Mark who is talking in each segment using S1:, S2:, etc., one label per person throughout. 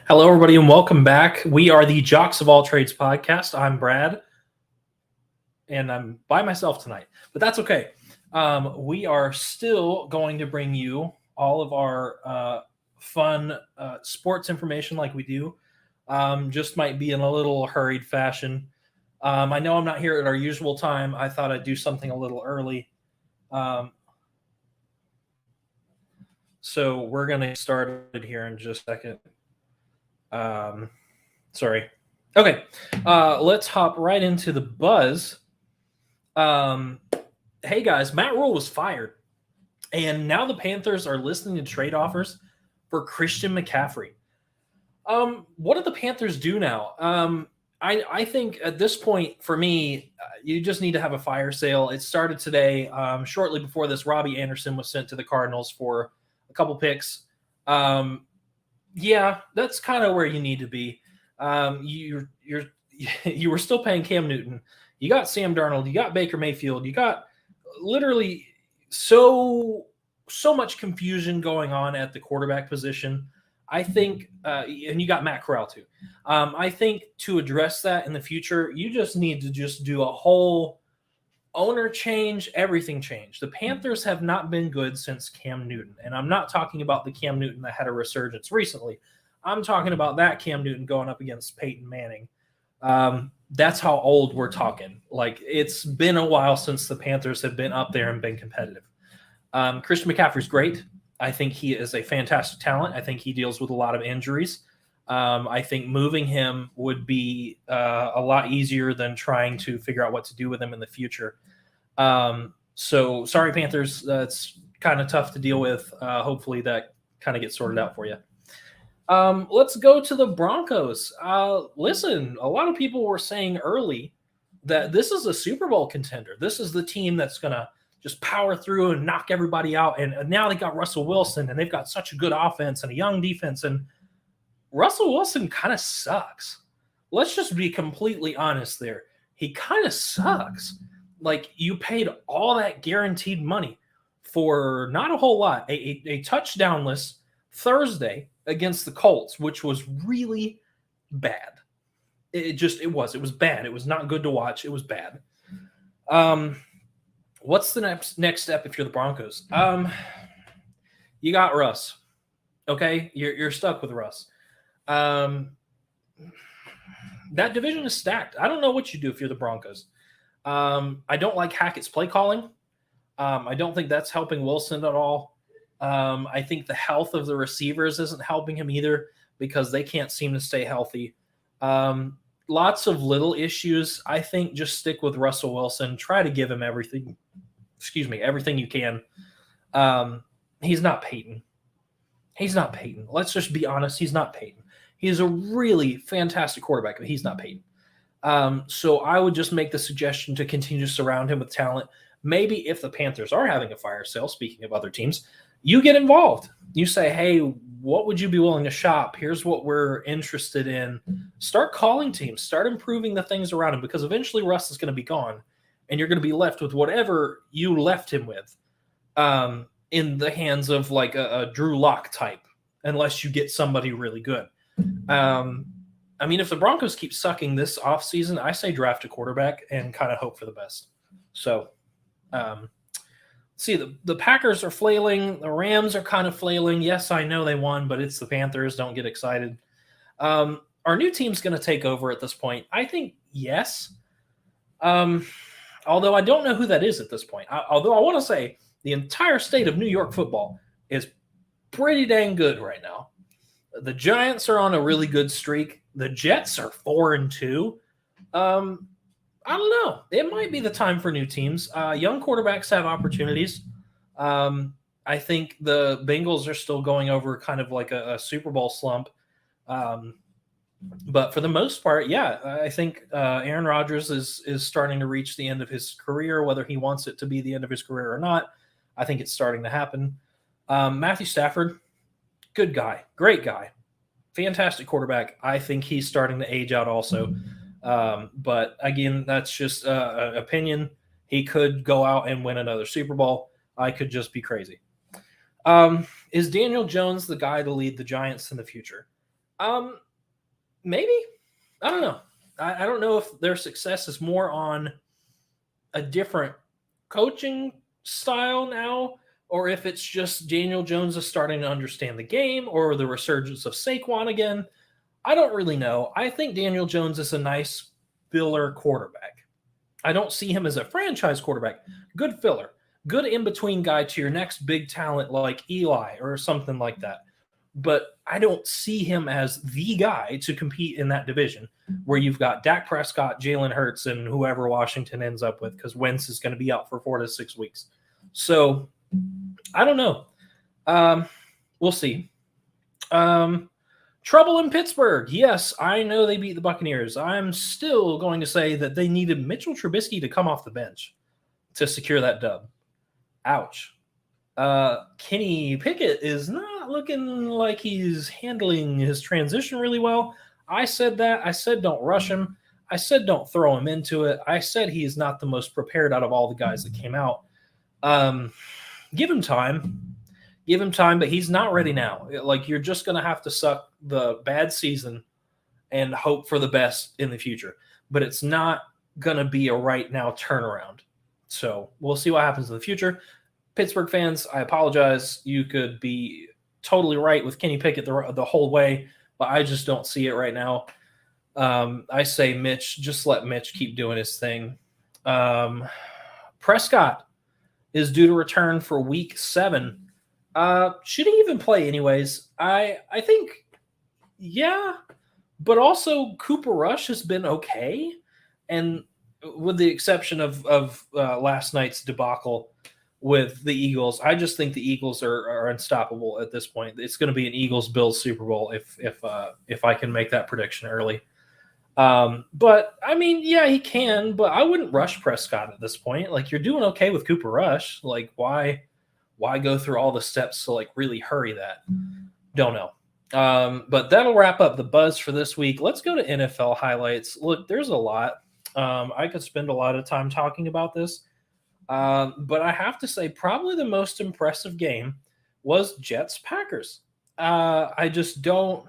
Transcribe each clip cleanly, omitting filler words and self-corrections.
S1: Hello, everybody, and welcome back. We are the Jocks of All Trades podcast. I'm Brad, and I'm by myself tonight, but that's okay. We are still going to bring you all of our fun sports information like we do. Just might be in a little hurried fashion. I know I'm not here at our usual time. I thought I'd do something a little early. Um, so we're going to get started here in just a second. Sorry. Okay, let's hop right into the buzz. Hey guys, Matt Rule was fired, and now the Panthers are listening to trade offers for Christian McCaffrey. What do the Panthers do now? I think at this point, for me, you just need to have a fire sale. It started today. Shortly before this, Robbie Anderson was sent to the Cardinals for a couple picks. Yeah, that's kind of where you need to be. You were still paying Cam Newton. You got Sam Darnold. You got Baker Mayfield. You got literally so much confusion going on at the quarterback position. I think, and you got Matt Corral too. I think to address that in the future, you just need to just do a whole owner change, everything change. The Panthers have not been good since Cam Newton, and I'm not talking about the Cam Newton that had a resurgence recently. I'm talking about that Cam Newton going up against Peyton Manning. That's how old we're talking. Like, it's been a while since the Panthers have been up there and been competitive. Christian McCaffrey's great. I think he is a fantastic talent. I think he deals with a lot of injuries. I think moving him would be a lot easier than trying to figure out what to do with him in the future. So sorry, Panthers. That's kind of tough to deal with. Hopefully that kind of gets sorted out for you. Let's go to the Broncos. Listen, a lot of people were saying early that this is a Super Bowl contender. This is the team that's going to just power through and knock everybody out. And now they got Russell Wilson, and they've got such a good offense and a young defense. And Russell Wilson kind of sucks. Let's just be completely honest there. He kind of sucks. Like, you paid all that guaranteed money for not a whole lot. A touchdownless Thursday against the Colts, which was really bad. It was bad. It was not good to watch. It was bad. What's the next step if you're the Broncos? You got Russ. Okay, you're stuck with Russ. That division is stacked. I don't know what you do if you're the Broncos. I don't like Hackett's play calling. I don't think that's helping Wilson at all. I think the health of the receivers isn't helping him either because they can't seem to stay healthy. Lots of little issues. I think just stick with Russell Wilson. Try to give him everything you can. He's not Peyton. Let's just be honest. He's not Peyton. He's a really fantastic quarterback, but he's not Peyton. So I would just make the suggestion to continue to surround him with talent. Maybe if the Panthers are having a fire sale, speaking of other teams, you get involved. You say, hey, what would you be willing to shop? Here's what we're interested in. Start calling teams. Start improving the things around him, because eventually Russ is going to be gone, and you're going to be left with whatever you left him with in the hands of like a Drew Lock type, unless you get somebody really good. I mean, if the Broncos keep sucking this offseason, I say draft a quarterback and kind of hope for the best. So, see, the Packers are flailing. The Rams are kind of flailing. Yes, I know they won, but it's the Panthers. Don't get excited. Our new team's going to take over at this point. I think yes. Although I don't know who that is at this point. Although I want to say the entire state of New York football is pretty dang good right now. The Giants are on a really good streak. The Jets are 4-2. I don't know. It might be the time for new teams. Young quarterbacks have opportunities. I think the Bengals are still going over kind of like a Super Bowl slump. But for the most part, yeah, I think Aaron Rodgers is starting to reach the end of his career, whether he wants it to be the end of his career or not. I think it's starting to happen. Matthew Stafford, good guy, great guy, fantastic quarterback. I think he's starting to age out also. But again, that's just an opinion. He could go out and win another Super Bowl. I could just be crazy. Is Daniel Jones the guy to lead the Giants in the future? Maybe. I don't know. I don't know if their success is more on a different coaching style now, or if it's just Daniel Jones is starting to understand the game, or the resurgence of Saquon again. I don't really know. I think Daniel Jones is a nice filler quarterback. I don't see him as a franchise quarterback. Good filler, good in between guy to your next big talent like Eli or something like that. But I don't see him as the guy to compete in that division where you've got Dak Prescott, Jalen Hurts, and whoever Washington ends up with, because Wentz is going to be out for 4 to 6 weeks. So I don't know. We'll see. Trouble in Pittsburgh. Yes, I know they beat the Buccaneers. I'm still going to say that they needed Mitchell Trubisky to come off the bench to secure that dub. Ouch. Kenny Pickett is not looking like he's handling his transition really well. I said that. I said don't rush him. I said don't throw him into it. I said he is not the most prepared out of all the guys that came out. Give him time. Give him time, but he's not ready now. Like, you're just going to have to suck the bad season and hope for the best in the future. But it's not going to be a right now turnaround. So we'll see what happens in the future. Pittsburgh fans, I apologize. You could be totally right with Kenny Pickett the whole way, but I just don't see it right now. I say Mitch, just let Mitch keep doing his thing. Prescott is due to return for week 7. Should he even play anyways? I think, yeah, but also Cooper Rush has been okay. And with the exception of last night's debacle with the Eagles, I just think the Eagles are unstoppable at this point. It's going to be an Eagles-Bills Super Bowl if I can make that prediction early. But I mean, yeah, he can, but I wouldn't rush Prescott at this point. Like, you're doing okay with Cooper Rush. Like, why go through all the steps to like really hurry that? Don't know. But that'll wrap up the buzz for this week. Let's go to NFL highlights. Look, there's a lot. I could spend a lot of time talking about this. But I have to say, probably the most impressive game was Jets-Packers. I just don't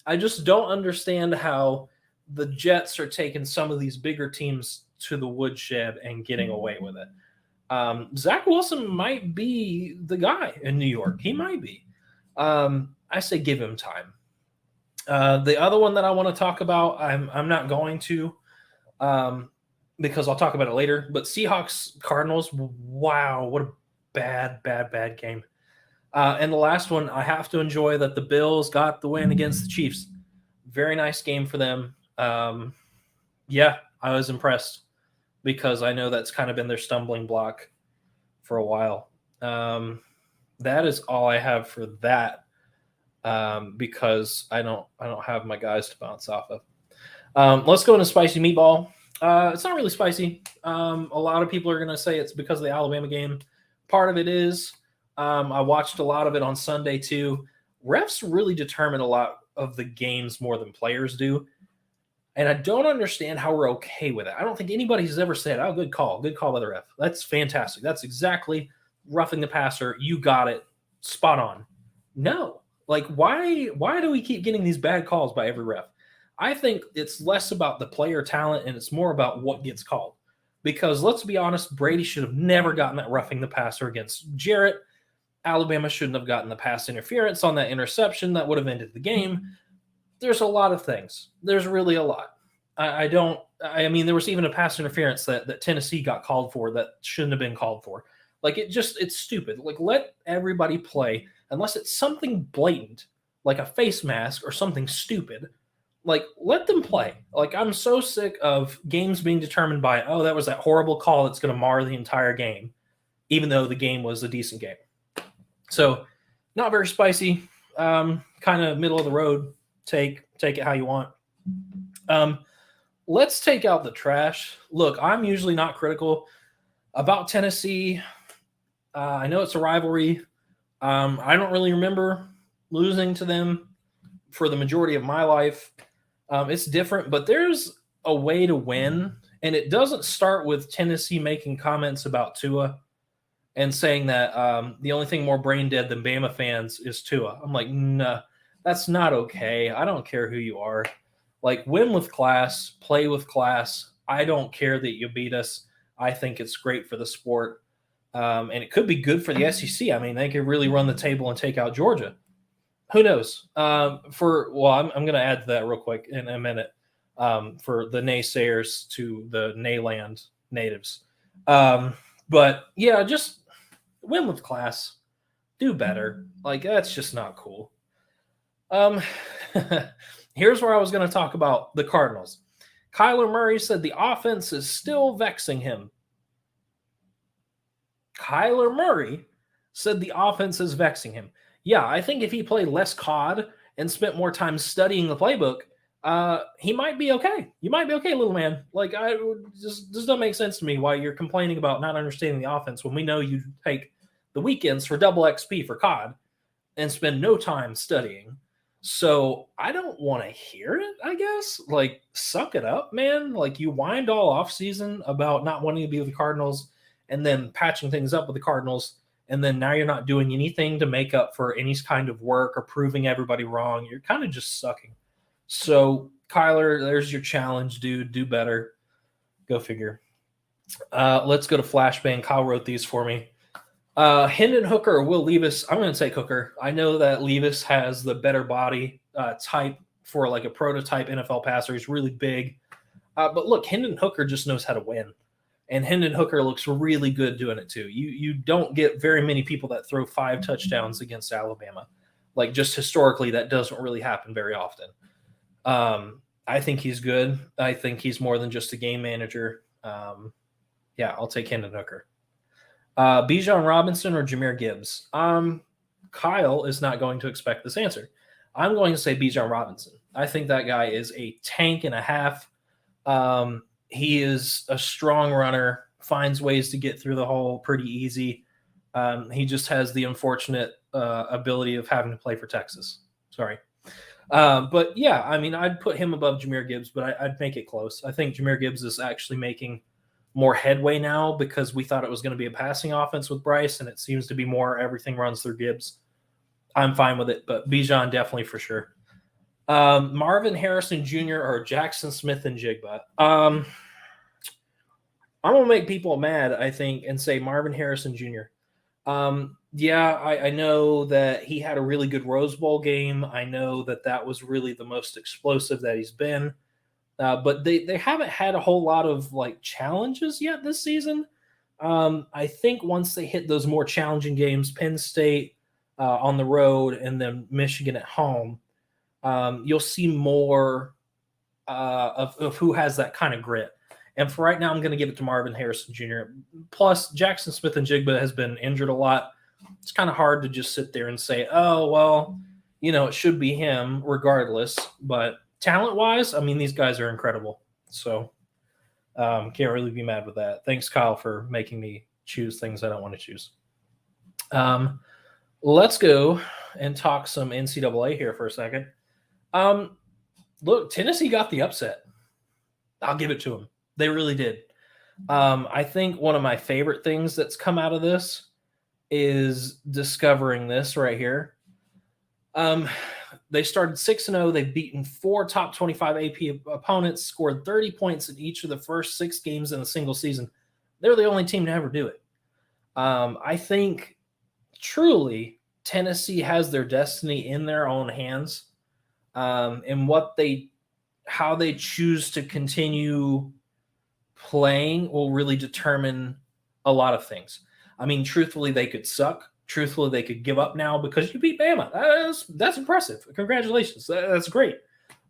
S1: understand how the Jets are taking some of these bigger teams to the woodshed and getting away with it. Zach Wilson might be the guy in New York. He might be. I say give him time. The other one that I want to talk about, I'm not going to, because I'll talk about it later. But Seahawks Cardinals, wow, what a bad game. And the last one, I have to enjoy that the Bills got the win against the Chiefs. Very nice game for them. Yeah, I was impressed because I know that's kind of been their stumbling block for a while. That is all I have for that, because I don't have my guys to bounce off of. Let's go into spicy meatball. It's not really spicy. A lot of people are going to say it's because of the Alabama game. Part of it is. I watched a lot of it on Sunday too. Refs really determine a lot of the games more than players do. And I don't understand how we're okay with it. I don't think anybody's ever said, oh, good call by the ref. That's fantastic. That's exactly roughing the passer. You got it. Spot on. No. Like, why do we keep getting these bad calls by every ref? I think it's less about the player talent and it's more about what gets called. Because let's be honest, Brady should have never gotten that roughing the passer against Jarrett. Alabama shouldn't have gotten the pass interference on that interception. That would have ended the game. There's a lot of things. There's really a lot. I mean, there was even a pass interference that Tennessee got called for that shouldn't have been called for. Like, it's stupid. Like, let everybody play unless it's something blatant, like a face mask or something stupid. Like, let them play. Like, I'm so sick of games being determined by, oh, that was that horrible call that's going to mar the entire game, even though the game was a decent game. So, not very spicy, kind of middle of the road. Take it how you want. Let's take out the trash. Look, I'm usually not critical about Tennessee. I know it's a rivalry. I don't really remember losing to them for the majority of my life. It's different, but there's a way to win, and it doesn't start with Tennessee making comments about Tua and saying that the only thing more brain dead than Bama fans is Tua. I'm like, nah, That's not okay. I don't care who you are. Like, win with class, play with class. I don't care that you beat us. I think it's great for the sport. And it could be good for the SEC. I mean, they could really run the table and take out Georgia. Who knows? I'm going to add to that real quick in a minute. For the naysayers to the Nayland natives. But yeah, just win with class, do better. Like, that's just not cool. Um, Here's where I was going to talk about the Cardinals. Kyler Murray said the offense is still vexing him. Kyler Murray said the offense is vexing him. Yeah, I think if he played less COD and spent more time studying the playbook, he might be okay. You might be okay, little man. Like, I just doesn't make sense to me why you're complaining about not understanding the offense when we know you take the weekends for double XP for COD and spend no time studying. So I don't want to hear it, I guess. Like, suck it up, man. Like, you whined all off season about not wanting to be with the Cardinals and then patching things up with the Cardinals. And then now you're not doing anything to make up for any kind of work or proving everybody wrong. You're kind of just sucking. So, Kyler, there's your challenge, dude. Do better. Go figure. Let's go to Flashbang. Kyle wrote these for me. Hendon Hooker or Will Levis? I'm going to take Hooker. I know that Levis has the better body type for like a prototype NFL passer. He's really big. But look, Hendon Hooker just knows how to win. And Hendon Hooker looks really good doing it too. You don't get very many people that throw 5 touchdowns against Alabama. Like, just historically, that doesn't really happen very often. I think he's good. I think he's more than just a game manager. Yeah, I'll take Hendon Hooker. Bijan Robinson or Jahmyr Gibbs? Kyle is not going to expect this answer. I'm going to say Bijan Robinson. I think that guy is a tank and a half. He is a strong runner, finds ways to get through the hole pretty easy. He just has the unfortunate ability of having to play for Texas. Sorry. But yeah, I mean, I'd put him above Jahmyr Gibbs, but I'd make it close. I think Jahmyr Gibbs is actually making more headway now because we thought it was going to be a passing offense with Bryce, and it seems to be more everything runs through Gibbs. I'm fine with it, but Bijan definitely for sure. Marvin Harrison Jr. or Jackson Smith and Jigba? I'm going to make people mad, I think, and say Marvin Harrison Jr. Yeah, I know that he had a really good Rose Bowl game. I know that was really the most explosive that he's been. But they haven't had a whole lot of like challenges yet this season. I think once they hit those more challenging games, Penn State on the road and then Michigan at home, you'll see more of who has that kind of grit. And for right now, I'm going to give it to Marvin Harrison Jr. Plus, Jackson Smith and Jigba has been injured a lot. It's kind of hard to just sit there and say, oh, well, it should be him regardless. But talent-wise, I mean, these guys are incredible. So can't really be mad with that. Thanks, Kyle, for making me choose things I don't want to choose. Let's go and talk some NCAA here for a second. Look, Tennessee got the upset. I'll give it to them. They really did. I think one of my favorite things that's come out of this is discovering this right here. They started 6-0. They've beaten 4 top 25 AP opponents, scored 30 points in each of the first 6 games in a single season. They're the only team to ever do it. I think truly Tennessee has their destiny in their own hands. And how they choose to continue playing will really determine a lot of things. I mean, truthfully, they could suck. Truthfully, they could give up now because you beat Bama. That's impressive. Congratulations. That's great.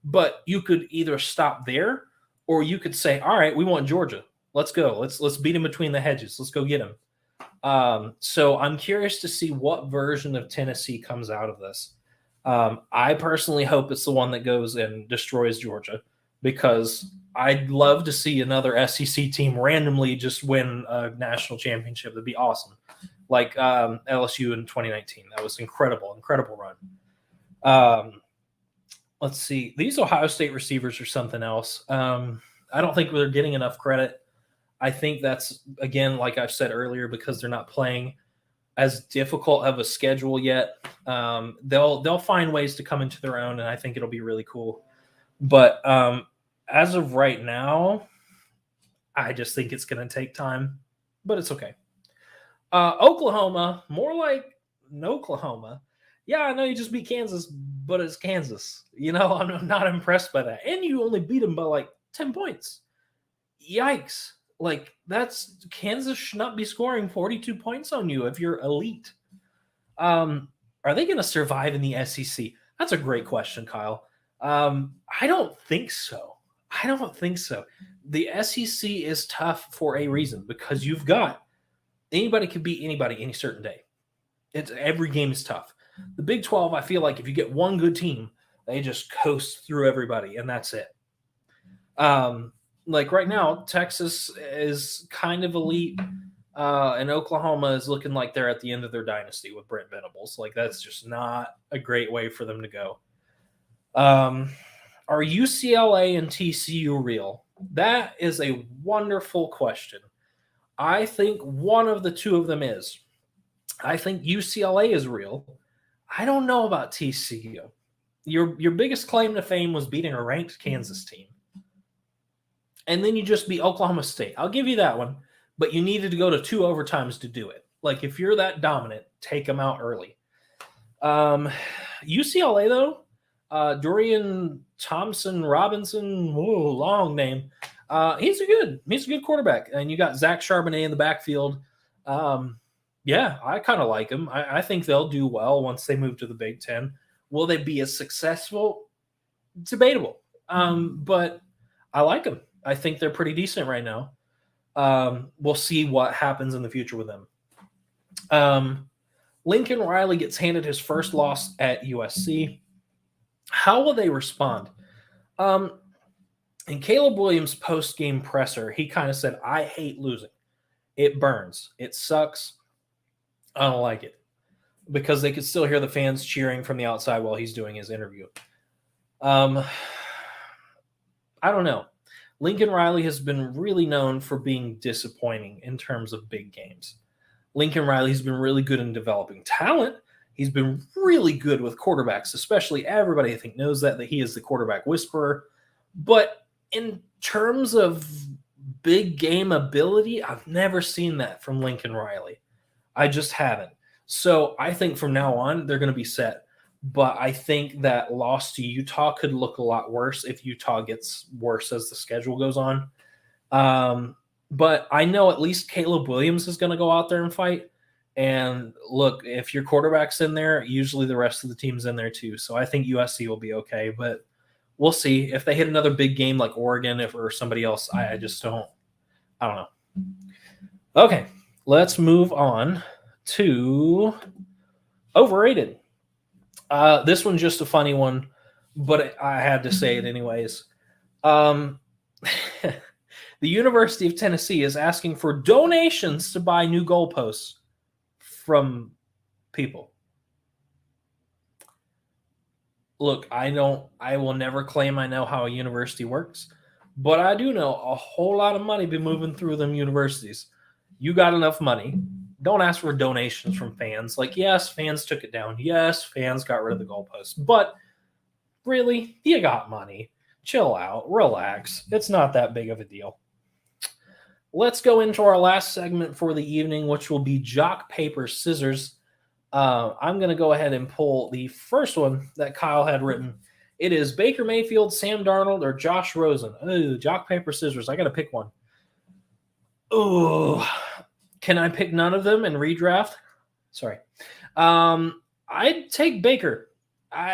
S1: But you could either stop there or you could say, all right, we want Georgia. Let's go. Let's beat them between the hedges. Let's go get them. So I'm curious to see what version of Tennessee comes out of this. I personally hope it's the one that goes and destroys Georgia because I'd love to see another SEC team randomly just win a national championship. That'd be awesome. Like LSU in 2019. That was incredible run. Let's see. These Ohio State receivers are something else. I don't think they're getting enough credit. I think that's, again, like I've said earlier, because they're not playing. as difficult of a schedule yet. They'll find ways to come into their own, and I think it'll be really cool. But as of right now, I just think it's going to take time, but it's okay. Oklahoma, more like Oklahoma. Yeah, I know you just beat Kansas, but it's Kansas. I'm not impressed by that. And you only beat them by like 10 points. Yikes. Like, Kansas should not be scoring 42 points on you if you're elite. Are they going to survive in the SEC? That's a great question, Kyle. I don't think so. The SEC is tough for a reason, because you've got anybody can beat anybody any certain day. Every game is tough. The Big 12, I feel like if you get one good team, they just coast through everybody, and that's it. Like right now, Texas is kind of elite, and Oklahoma is looking like they're at the end of their dynasty with Brent Venables. Like, that's just not a great way for them to go. Are UCLA and TCU real? That is a wonderful question. I think one of the two of them is. I think UCLA is real. I don't know about TCU. Your biggest claim to fame was beating a ranked Kansas team. And then you just beat Oklahoma State. I'll give you that one. But you needed to go to 2 overtimes to do it. Like, if you're that dominant, take them out early. UCLA, though, Dorian Thompson Robinson, long name. He's a good quarterback. And you got Zach Charbonnet in the backfield. Yeah, I kind of like him. I think they'll do well once they move to the Big Ten. Will they be as successful? Debatable. But I like them. I think they're pretty decent right now. We'll see what happens in the future with them. Lincoln Riley gets handed his first loss at USC. How will they respond? In Caleb Williams' post-game presser, he kind of said, I hate losing. It burns. It sucks. I don't like it. Because they could still hear the fans cheering from the outside while he's doing his interview. I don't know. Lincoln Riley has been really known for being disappointing in terms of big games. Lincoln Riley's been really good in developing talent. He's been really good with quarterbacks, especially everybody I think knows that he is the quarterback whisperer. But in terms of big game ability, I've never seen that from Lincoln Riley. I just haven't. So I think from now on, they're going to be set. But I think that loss to Utah could look a lot worse if Utah gets worse as the schedule goes on. But I know at least Caleb Williams is going to go out there and fight. And look, if your quarterback's in there, usually the rest of the team's in there too. So I think USC will be okay. But we'll see. If they hit another big game like Oregon or somebody else, I just don't. I don't know. Okay, let's move on to overrated. This one's just a funny one, but I had to say it anyways. The University of Tennessee is asking for donations to buy new goalposts from people. Look, I will never claim I know how a university works, but I do know a whole lot of money be moving through them universities. You got enough money. Don't ask for donations from fans. Like, yes, fans took it down. Yes, fans got rid of the goalposts. But really, you got money. Chill out. Relax. It's not that big of a deal. Let's go into our last segment for the evening, which will be Jock, Paper, Scissors. I'm going to go ahead and pull the first one that Kyle had written. It is Baker Mayfield, Sam Darnold, or Josh Rosen. Ooh, Jock, Paper, Scissors. I got to pick one. Ooh. Can I pick none of them and redraft? Sorry. I'd take Baker.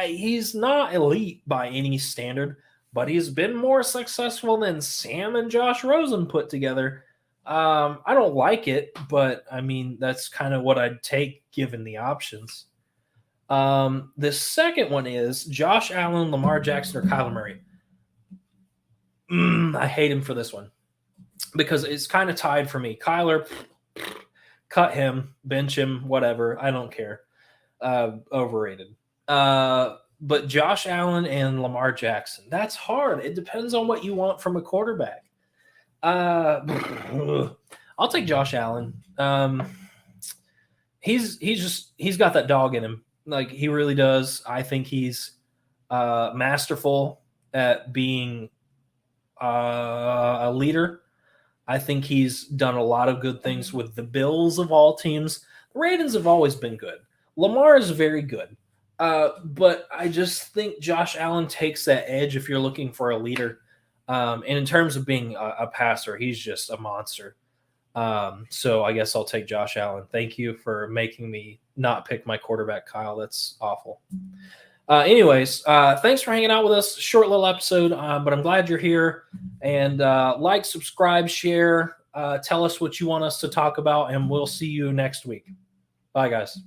S1: He's not elite by any standard, but he's been more successful than Sam and Josh Rosen put together. I don't like it, but I mean, that's kind of what I'd take given the options. The second one is Josh Allen, Lamar Jackson, or Kyler Murray. I hate him for this one because it's kind of tied for me. Kyler, cut him, bench him, whatever. I don't care. Overrated. But Josh Allen and Lamar Jackson, that's hard. It depends on what you want from a quarterback. I'll take Josh Allen. he's got that dog in him. Like, he really does. I think he's masterful at being a leader. I think he's done a lot of good things with the Bills of all teams. The Ravens have always been good. Lamar is very good. But I just think Josh Allen takes that edge if you're looking for a leader. And in terms of being a passer, he's just a monster. So I guess I'll take Josh Allen. Thank you for making me not pick my quarterback, Kyle. That's awful. Anyways, thanks for hanging out with us. Short little episode, but I'm glad you're here. And like, subscribe, share, tell us what you want us to talk about, and we'll see you next week. Bye, guys.